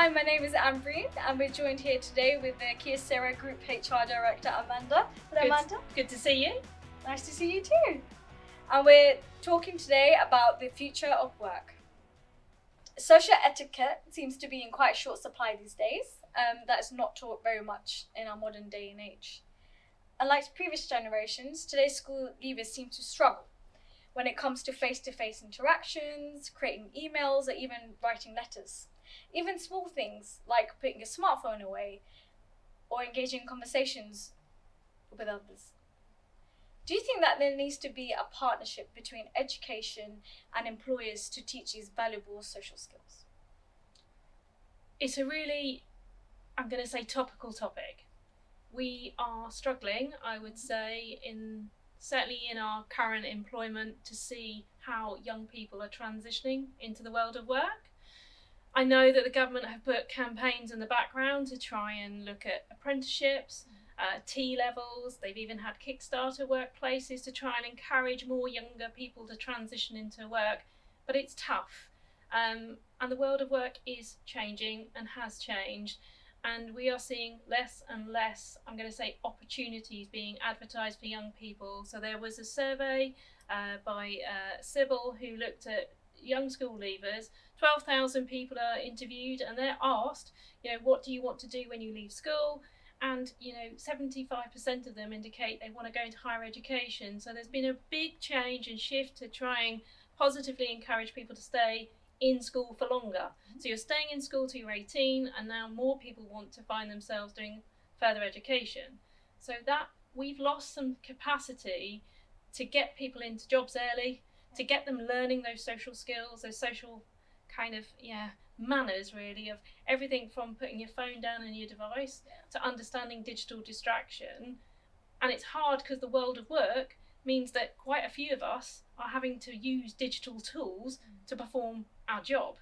Hi, my name is Ambry, and we're joined here today with the Kyocera Group HR Director, Amanda. Hello, Amanda. Good to see you. Nice to see you too. And we're talking today about the future of work. Social etiquette seems to be in quite short supply these days. That's not taught very much in our modern day and age. Unlike previous generations, today's school leavers seem to struggle when it comes to face-to-face interactions, creating emails, or even writing letters. Even small things like putting your smartphone away or engaging in conversations with others. Do you think that there needs to be a partnership between education and employers to teach these valuable social skills? It's a really, I'm going to say, topical topic. We are struggling, I would say, certainly in our current employment, to see how young people are transitioning into the world of work. I know that the government have put campaigns in the background to try and look at apprenticeships, T-levels. They've even had Kickstarter workplaces to try and encourage more younger people to transition into work, but it's tough. And the world of work is changing and has changed, and we are seeing less and less, I'm going to say, opportunities being advertised for young people. So there was a survey by Sybil who looked at young school leavers. 12,000 people are interviewed, and they're asked, what do you want to do when you leave school? And 75% of them indicate they want to go into higher education. So there's been a big change and shift to try and positively encourage people to stay in school for longer. So you're staying in school till you're 18, and now more people want to find themselves doing further education. So that we've lost some capacity to get people into jobs early, to get them learning those social skills, those social kind of manners, really, of everything from putting your phone down and your device to understanding digital distraction. And it's hard because the world of work means that quite a few of us are having to use digital tools to perform our job.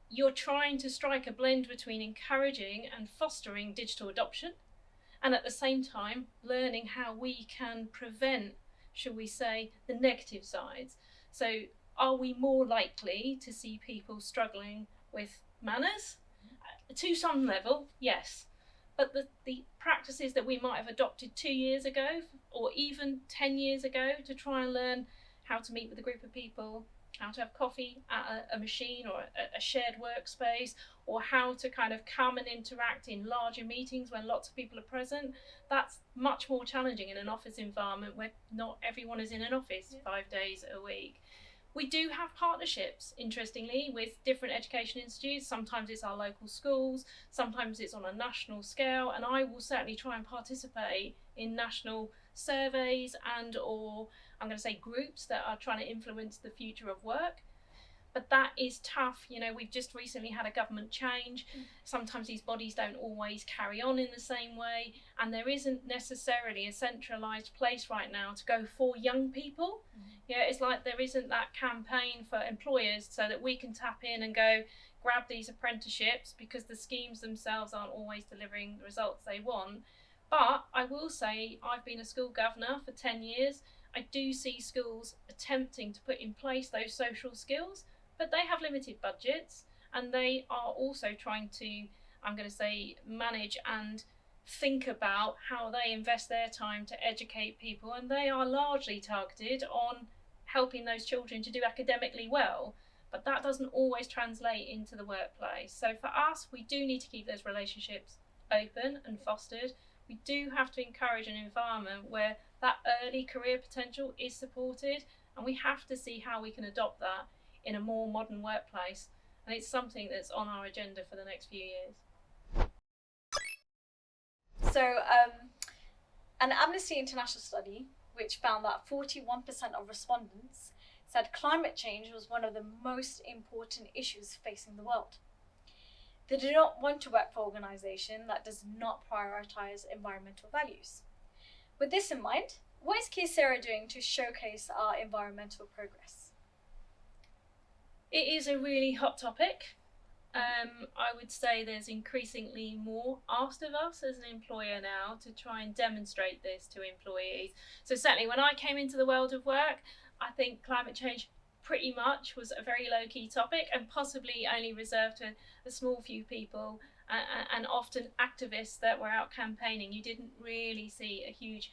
You're trying to strike a blend between encouraging and fostering digital adoption, and at the same time learning how we can prevent, shall we say, the negative sides. So are we more likely to see people struggling with manners? To some level, yes. But the practices that we might have adopted 2 years ago or even 10 years ago to try and learn how to meet with a group of people, how to have coffee at a machine or a shared workspace, or how to kind of come and interact in larger meetings when lots of people are present, that's much more challenging in an office environment where not everyone is in an office 5 days a week. We do have partnerships, interestingly, with different education institutes. Sometimes it's our local schools, sometimes it's on a national scale, and I will certainly try and participate in national surveys and or, I'm going to say, groups that are trying to influence the future of work. But that is tough. We've just recently had a government change. Sometimes these bodies don't always carry on in the same way, and there isn't necessarily a centralised place right now to go for young people. It's like there isn't that campaign for employers so that we can tap in and go grab these apprenticeships, because the schemes themselves aren't always delivering the results they want. But I will say, I've been a school governor for 10 years. I do see schools attempting to put in place those social skills, but they have limited budgets, and they are also trying to, I'm going to say, manage and think about how they invest their time to educate people, and they are largely targeted on helping those children to do academically well, but that doesn't always translate into the workplace. So for us, we do need to keep those relationships open and fostered. We do have to encourage an environment where that early career potential is supported, and we have to see how we can adopt that in a more modern workplace, and it's something that's on our agenda for the next few years. So an Amnesty International study which found that 41% of respondents said climate change was one of the most important issues facing the world. They do not want to work for an organisation that does not prioritise environmental values. With this in mind, what is Kyocera doing to showcase our environmental progress? It is a really hot topic. I would say there's increasingly more asked of us as an employer now to try and demonstrate this to employees. So certainly when I came into the world of work, I think climate change pretty much was a very low-key topic and possibly only reserved to a small few people and often activists that were out campaigning. You didn't really see a huge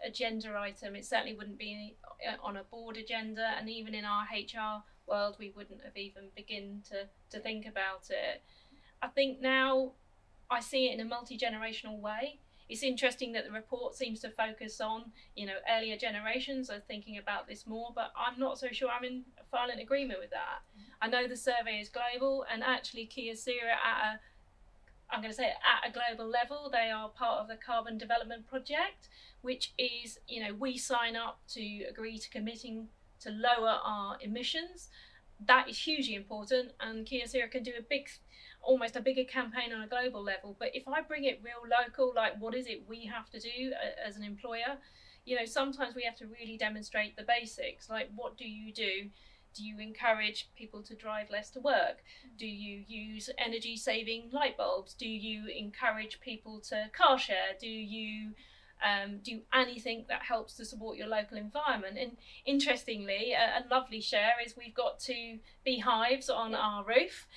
agenda item. It certainly wouldn't be on a board agenda, and even in our HR world we wouldn't have even begun to think about it. I think now I see it in a multi-generational way. It's interesting that the report seems to focus on, earlier generations are thinking about this more, but I'm not so sure I'm in violent agreement with that. I know the survey is global, and actually Kyocera at a global level, they are part of the Carbon Development Project, which is, we sign up to agree to committing to lower our emissions. That is hugely important, and Kyocera can do almost a bigger campaign on a global level. But if I bring it real local, like what is it we have to do as an employer, sometimes we have to really demonstrate the basics, like what do you do? Do you encourage people to drive less to work? Do you use energy saving light bulbs? Do you encourage people to car share? Do you do anything that helps to support your local environment? And interestingly, a lovely share is we've got 2 beehives on our roof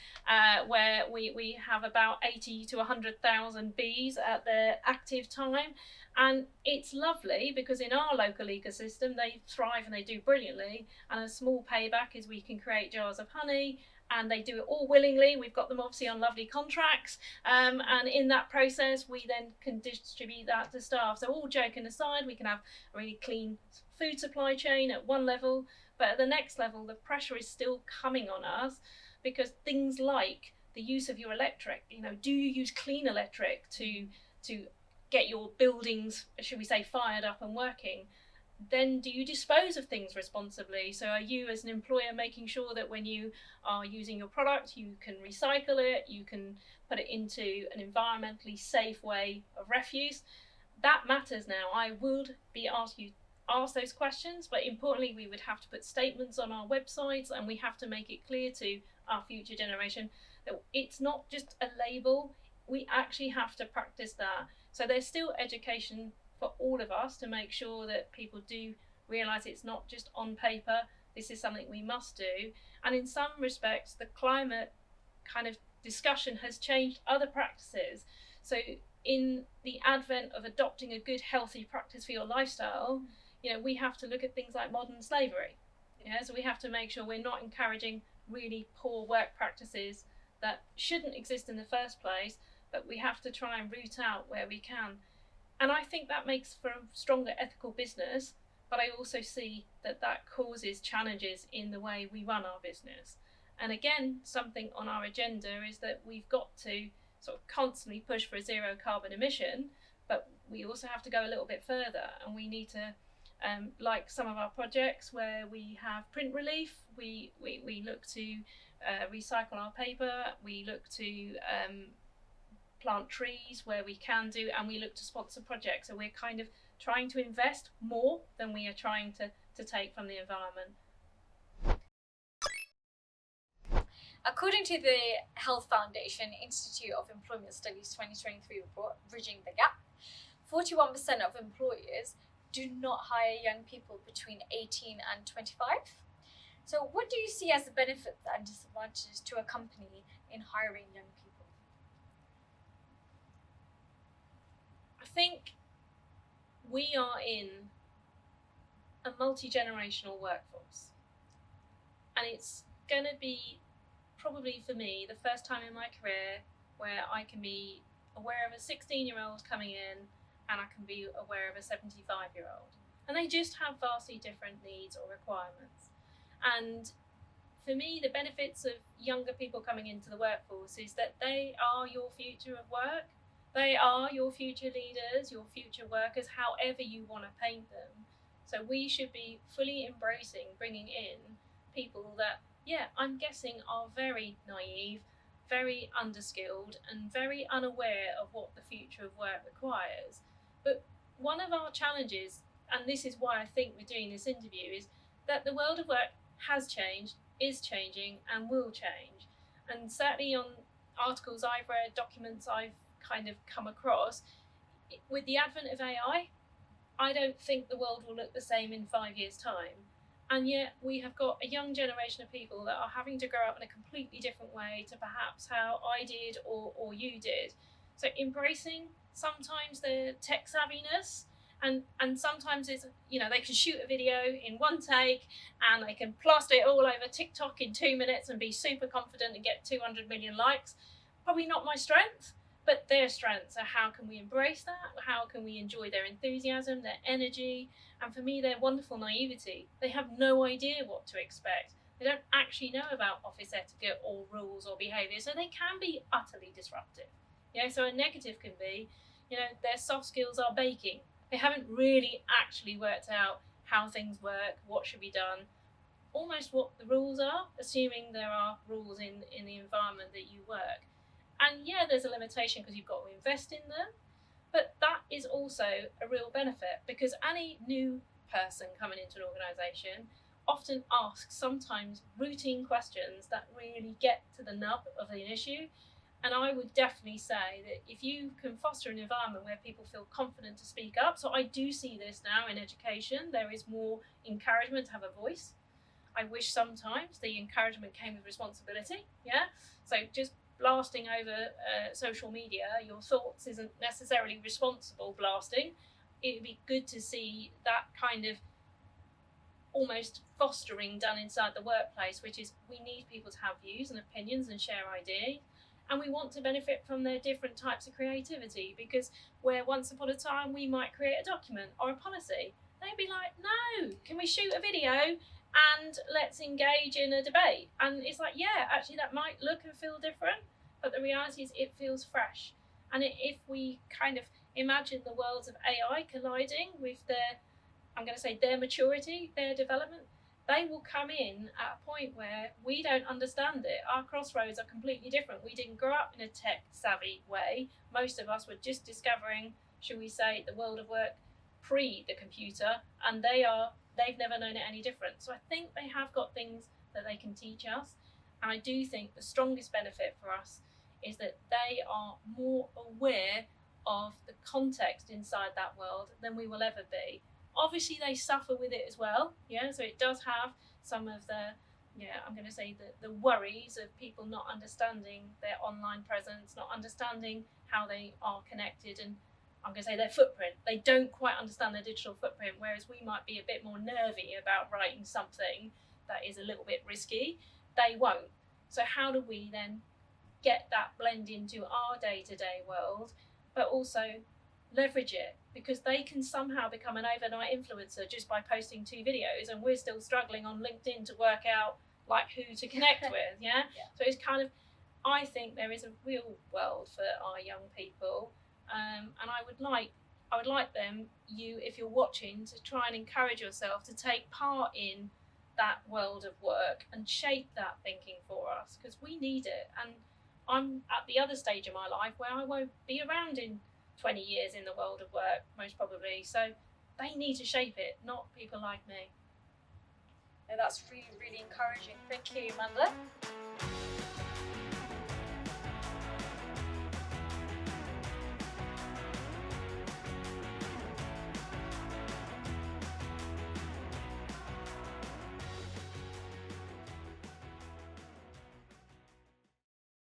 where we have about 80 to 100,000 bees at their active time. And it's lovely because in our local ecosystem they thrive and they do brilliantly, and a small payback is we can create jars of honey, and they do it all willingly. We've got them obviously on lovely contracts, and in that process we then can distribute that to staff. So all joking aside, we can have a really clean food supply chain at one level, but at the next level the pressure is still coming on us because things like the use of your electric, do you use clean electric to get your buildings, should we say, fired up and working? Then do you dispose of things responsibly? So are you as an employer making sure that when you are using your product you can recycle it, you can put it into an environmentally safe way of refuse? That matters now. I would be asked those questions, but importantly we would have to put statements on our websites, and we have to make it clear to our future generation that it's not just a label. We actually have to practice that. So there's still education for all of us to make sure that people do realise it's not just on paper, this is something we must do. And in some respects the climate kind of discussion has changed other practices. So in the advent of adopting a good healthy practice for your lifestyle, we have to look at things like modern slavery. So we have to make sure we're not encouraging really poor work practices that shouldn't exist in the first place, but we have to try and root out where we can. And I think that makes for a stronger ethical business, but I also see that causes challenges in the way we run our business. And again, something on our agenda is that we've got to sort of constantly push for a zero carbon emission, but we also have to go a little bit further, and we need to, like some of our projects where we have print relief, we look to recycle our paper, we look to plant trees where we can do, and we look to sponsor projects. So we're kind of trying to invest more than we are trying to take from the environment. According to the Health Foundation Institute of Employment Studies 2023 report, Bridging the Gap, 41% of employers do not hire young people between 18 and 25. So what do you see as the benefits and disadvantages to a company in hiring young people? I think we are in a multi-generational workforce, and it's going to be probably for me the first time in my career where I can be aware of a 16-year-old coming in and I can be aware of a 75-year-old, and they just have vastly different needs or requirements. And for me, the benefits of younger people coming into the workforce is that they are your future of work. They are your future leaders, your future workers, however you want to paint them. So we should be fully embracing bringing in people that, I'm guessing are very naive, very underskilled, and very unaware of what the future of work requires. But one of our challenges, and this is why I think we're doing this interview, is that the world of work has changed, is changing, and will change. And certainly on articles I've read, documents I've kind of come across, with the advent of AI, I don't think the world will look the same in 5 years' time. And yet we have got a young generation of people that are having to grow up in a completely different way to perhaps how I did or you did. So embracing sometimes their tech savviness, and sometimes it's, you know, they can shoot a video in one take and they can plaster it all over TikTok in 2 minutes and be super confident and get 200 million likes. Probably not my strength, but their strength. So how can we embrace that? How can we enjoy their enthusiasm, their energy, and for me, their wonderful naivety? They have no idea what to expect. They don't actually know about office etiquette or rules or behaviour, so they can be utterly disruptive. You know, so a negative can be, you know, their soft skills are baking. They haven't really actually worked out how things work, what should be done, almost what the rules are, assuming there are rules in the environment that you work. And yeah, there's a limitation because you've got to invest in them, but that is also a real benefit, because any new person coming into an organisation often asks sometimes routine questions that really get to the nub of an issue. And I would definitely say that if you can foster an environment where people feel confident to speak up, so I do see this now in education, there is more encouragement to have a voice. I wish sometimes the encouragement came with responsibility, yeah? So just blasting over social media your thoughts isn't necessarily responsible blasting. It would be good to see that kind of almost fostering done inside the workplace, which is we need people to have views and opinions and share ideas, and we want to benefit from their different types of creativity, because where once upon a time we might create a document or a policy, they'd be like, no, can we shoot a video and let's engage in a debate? And it's like, yeah, actually that might look and feel different, but the reality is it feels fresh. And if we kind of imagine the worlds of AI colliding with their, I'm going to say, their maturity, their development, they will come in at a point where we don't understand it. Our crossroads are completely different. We didn't grow up in a tech savvy way. Most of us were just discovering, shall we say, the world of work pre the computer, and they've never known it any different. So I think they have got things that they can teach us. And I do think the strongest benefit for us is that they are more aware of the context inside that world than we will ever be. Obviously they suffer with it as well, yeah, so it does have some of the, yeah, I'm going to say the worries of people not understanding their online presence, not understanding how they are connected, and I'm going to say their footprint. They don't quite understand their digital footprint, whereas we might be a bit more nervy about writing something that is a little bit risky. They won't. So how do we then get that blend into our day-to-day world, but also leverage it, because they can somehow become an overnight influencer just by posting 2 videos, and we're still struggling on LinkedIn to work out like who to connect with, yeah? So it's kind of, I think there is a real world for our young people, and I would like them, you, if you're watching, to try and encourage yourself to take part in that world of work and shape that thinking for us, because we need it. And I'm at the other stage of my life where I won't be around in 20 years in the world of work, most probably. So they need to shape it, not people like me. And that's really, really encouraging. Thank you, Amanda.